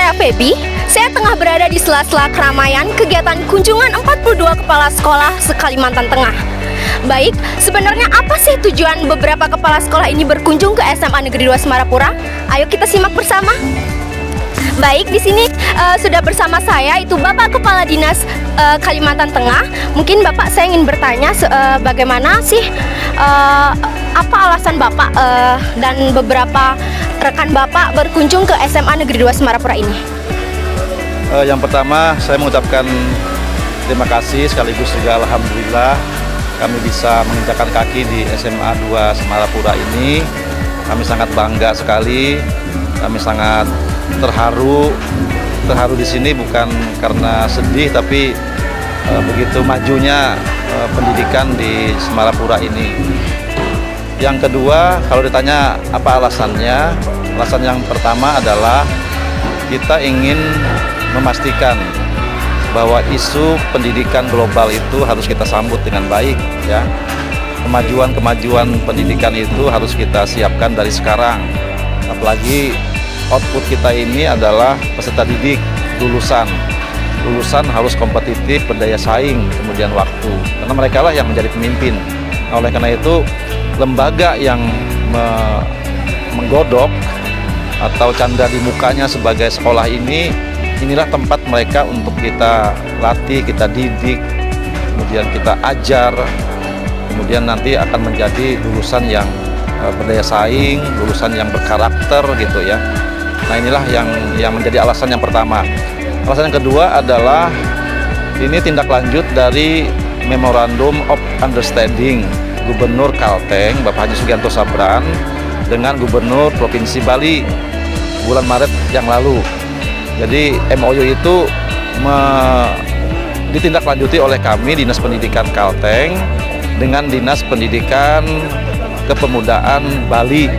saya Feby. Saya tengah berada di sela-sela keramaian kegiatan kunjungan 42 kepala sekolah se-Kalimantan Tengah. Baik, sebenarnya apa sih tujuan beberapa kepala sekolah ini berkunjung ke SMA Negeri 2 Semarapura? Ayo kita simak bersama. Baik, di sini sudah bersama saya itu Bapak Kepala Dinas Kalimantan Tengah. Mungkin Bapak, saya ingin bertanya bagaimana sih apa alasan Bapak dan beberapa rekan Bapak berkunjung ke SMA Negeri 2 Semarapura ini? Yang pertama, saya mengucapkan terima kasih sekaligus juga alhamdulillah kami bisa menginjakan kaki di SMA 2 Semarapura ini. Kami sangat bangga sekali, kami sangat terharu di sini bukan karena sedih, tapi begitu majunya pendidikan di Semarapura ini. Yang kedua, kalau ditanya apa alasannya, alasan yang pertama adalah kita ingin memastikan bahwa isu pendidikan global itu harus kita sambut dengan baik, ya. Kemajuan pendidikan itu harus kita siapkan dari sekarang. Apalagi output kita ini adalah peserta didik, lulusan harus kompetitif, berdaya saing, kemudian waktu. Karena mereka lah yang menjadi pemimpin. Nah, oleh karena itu, lembaga yang menggodok atau canda di mukanya sebagai sekolah inilah tempat mereka untuk kita latih, kita didik, kemudian kita ajar, kemudian nanti akan menjadi lulusan yang berdaya saing, lulusan yang berkarakter gitu ya. Nah, inilah yang menjadi alasan yang pertama. Alasan yang kedua adalah ini tindak lanjut dari Memorandum of Understanding Gubernur Kalteng Bapak Haji Sugianto Sabran dengan Gubernur Provinsi Bali bulan Maret yang lalu. Jadi MOU itu ditindaklanjuti oleh kami Dinas Pendidikan Kalteng dengan Dinas Pendidikan Kepemudaan Bali.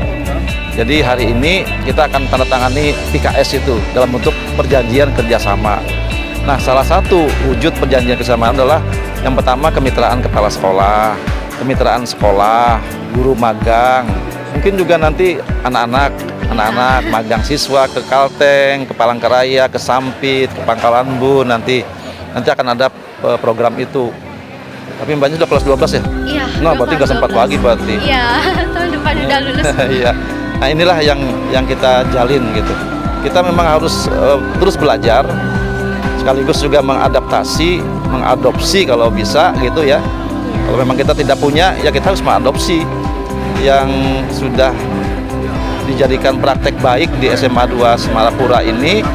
Jadi hari ini kita akan tanda tangani PKS itu dalam bentuk perjanjian kerjasama. Nah, salah satu wujud perjanjian kerjasama adalah yang pertama kemitraan kepala sekolah, kemitraan sekolah, guru magang, mungkin juga nanti anak-anak magang siswa ke Kalteng, ke Palangkaraya, ke Sampit, ke Pangkalan Bu, nanti akan ada program itu. Tapi mbaknya sudah kelas 12 ya? Iya. Nah, berarti nggak sempat lagi berarti. Iya, tahun depan udah lulus. Iya. Nah, inilah yang kita jalin gitu. Kita memang harus terus belajar, sekaligus juga mengadopsi kalau bisa gitu ya. Kalau memang kita tidak punya, ya kita harus mengadopsi yang sudah dijadikan praktek baik di SMA 2 Semarapura ini,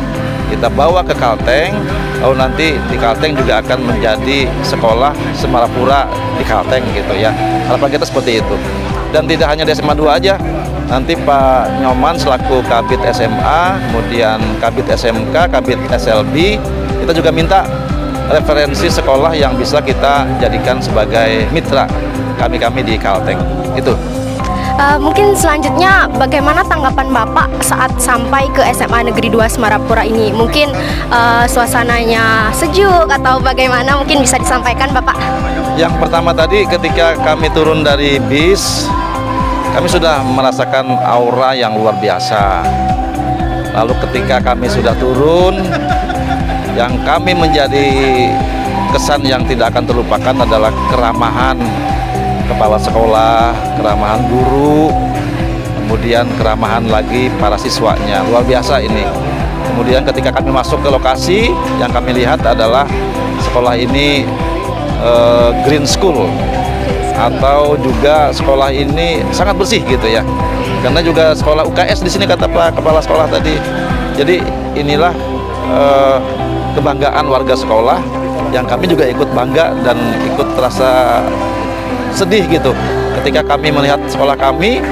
kita bawa ke Kalteng. Lalu nanti di Kalteng juga akan menjadi sekolah Semarapura di Kalteng gitu ya. Harapan kita seperti itu. Dan tidak hanya di SMA 2 aja, nanti Pak Nyoman selaku Kabid SMA, kemudian Kabid SMK, Kabid SLB, kita juga minta referensi sekolah yang bisa kita jadikan sebagai mitra kami di Kalteng. Itu. Mungkin selanjutnya bagaimana tanggapan Bapak saat sampai ke SMA Negeri 2 Semarapura ini? Mungkin suasananya sejuk atau bagaimana, mungkin bisa disampaikan Bapak? Yang pertama tadi ketika kami turun dari bis, kami sudah merasakan aura yang luar biasa. Lalu ketika kami sudah turun, yang kami menjadi kesan yang tidak akan terlupakan adalah keramahan kepala sekolah, keramahan guru, kemudian keramahan lagi para siswanya. Luar biasa ini. Kemudian ketika kami masuk ke lokasi, yang kami lihat adalah sekolah ini green school, atau juga sekolah ini sangat bersih gitu ya. Karena juga sekolah UKS di sini kata Pak Kepala Sekolah tadi. Jadi inilah kebanggaan warga sekolah yang kami juga ikut bangga dan ikut terasa sedih gitu ketika kami melihat sekolah kami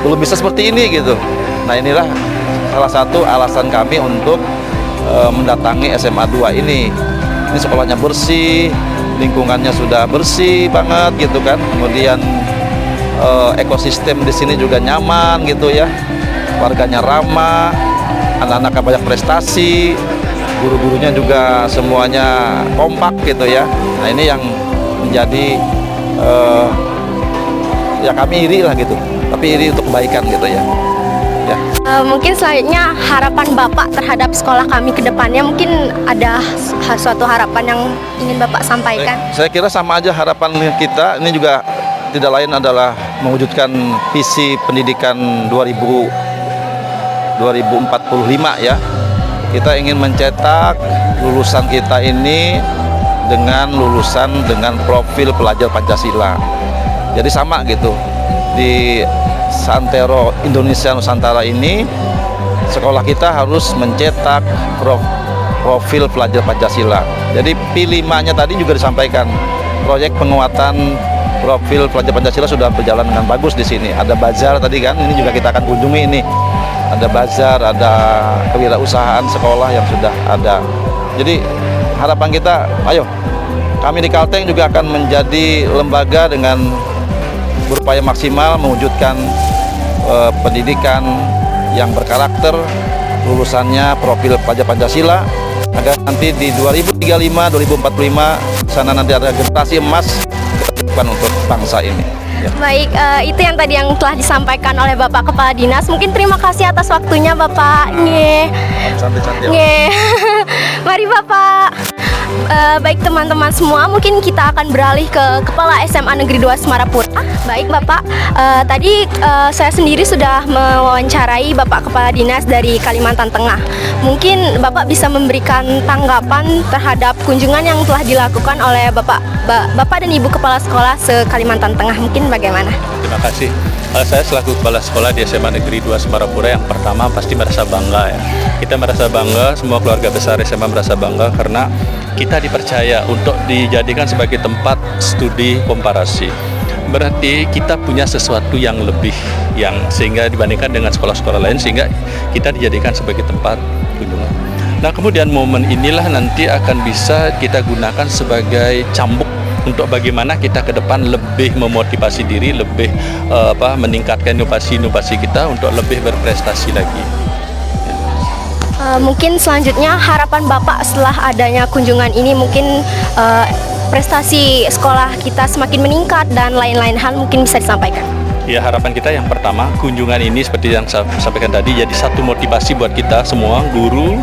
belum bisa seperti ini gitu. Nah, inilah salah satu alasan kami untuk mendatangi SMA 2 ini. Ini sekolahnya bersih, lingkungannya sudah bersih banget gitu kan. Kemudian ekosistem di sini juga nyaman gitu ya. Warganya ramah, anak-anaknya banyak prestasi, guru-gurunya juga semuanya kompak gitu ya. Nah, ini yang menjadi ya kami iri lah gitu, tapi iri untuk kebaikan gitu ya. Mungkin selanjutnya harapan Bapak terhadap sekolah kami ke depannya, mungkin ada suatu harapan yang ingin Bapak sampaikan. Saya kira sama aja harapan kita, ini juga tidak lain adalah mewujudkan visi pendidikan 2045 ya. Kita ingin mencetak lulusan kita ini dengan profil pelajar Pancasila. Jadi sama gitu. Di Santero Indonesia Nusantara ini, sekolah kita harus mencetak profil pelajar Pancasila. Jadi P5-nya tadi juga disampaikan, proyek penguatan profil pelajar Pancasila sudah berjalan dengan bagus di sini. Ada bazar tadi kan, ini juga kita akan kunjungi ini. Ada bazar, ada kewirausahaan sekolah yang sudah ada. Jadi harapan kita, ayo kami di Kalteng juga akan menjadi lembaga dengan berupaya maksimal mewujudkan pendidikan yang berkarakter, lulusannya profil pelajar Pancasila, agar nanti di 2035-2045 sana nanti ada generasi emas kedepan untuk bangsa ini. Ya. Baik, itu yang tadi yang telah disampaikan oleh Bapak Kepala Dinas. Mungkin terima kasih atas waktunya Bapak. Santai-santai. Mari Bapak. Baik teman-teman semua, mungkin kita akan beralih ke Kepala SMA Negeri 2 Semarapura. Baik Bapak, tadi saya sendiri sudah mewawancarai Bapak Kepala Dinas dari Kalimantan Tengah. Mungkin Bapak bisa memberikan tanggapan terhadap kunjungan yang telah dilakukan oleh Bapak dan Ibu Kepala Sekolah se-Kalimantan Tengah. Mungkin bagaimana? Terima kasih. Saya selaku Kepala Sekolah di SMA Negeri 2 Semarapura, yang pertama pasti merasa bangga ya. Kita merasa bangga, semua keluarga besar SMA merasa bangga karena kita dipercaya untuk dijadikan sebagai tempat studi komparasi. Berarti kita punya sesuatu yang lebih, yang sehingga dibandingkan dengan sekolah-sekolah lain, sehingga kita dijadikan sebagai tempat kunjungan. Nah, kemudian momen inilah nanti akan bisa kita gunakan sebagai cambuk untuk bagaimana kita ke depan lebih memotivasi diri, lebih meningkatkan inovasi-inovasi kita untuk lebih berprestasi lagi. Mungkin selanjutnya harapan Bapak setelah adanya kunjungan ini, mungkin prestasi sekolah kita semakin meningkat dan lain-lain hal mungkin bisa disampaikan. Ya, harapan kita yang pertama, kunjungan ini seperti yang saya sampaikan tadi, jadi satu motivasi buat kita semua, guru,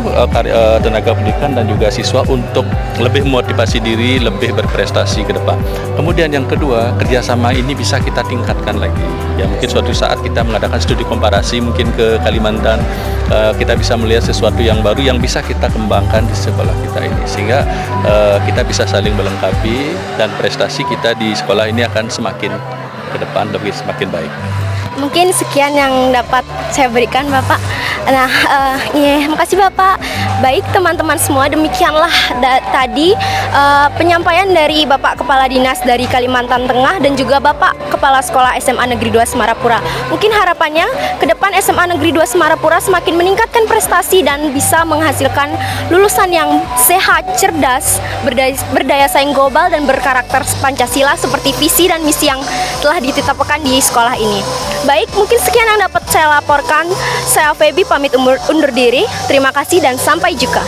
tenaga pendidikan dan juga siswa untuk lebih memotivasi diri, lebih berprestasi ke depan. Kemudian yang kedua, kerjasama ini bisa kita tingkatkan lagi. Ya, mungkin suatu saat kita mengadakan studi komparasi mungkin ke Kalimantan, kita bisa melihat sesuatu yang baru yang bisa kita kembangkan di sekolah kita ini, sehingga kita bisa saling melengkapi dan prestasi kita di sekolah ini akan semakin ke depan lebih semakin baik. Mungkin sekian yang dapat saya berikan Bapak. Nah, makasih Bapak. Baik teman-teman semua, demikianlah tadi penyampaian dari Bapak Kepala Dinas dari Kalimantan Tengah dan juga Bapak Kepala Sekolah SMA Negeri 2 Semarapura. Mungkin harapannya ke depan SMA Negeri 2 Semarapura semakin meningkatkan prestasi dan bisa menghasilkan lulusan yang sehat, cerdas, berdaya saing global dan berkarakter Pancasila seperti visi dan misi yang telah ditetapkan di sekolah ini. Baik, mungkin sekian yang dapat saya laporkan. Saya Feby pamit undur diri. Terima kasih dan sampai jumpa.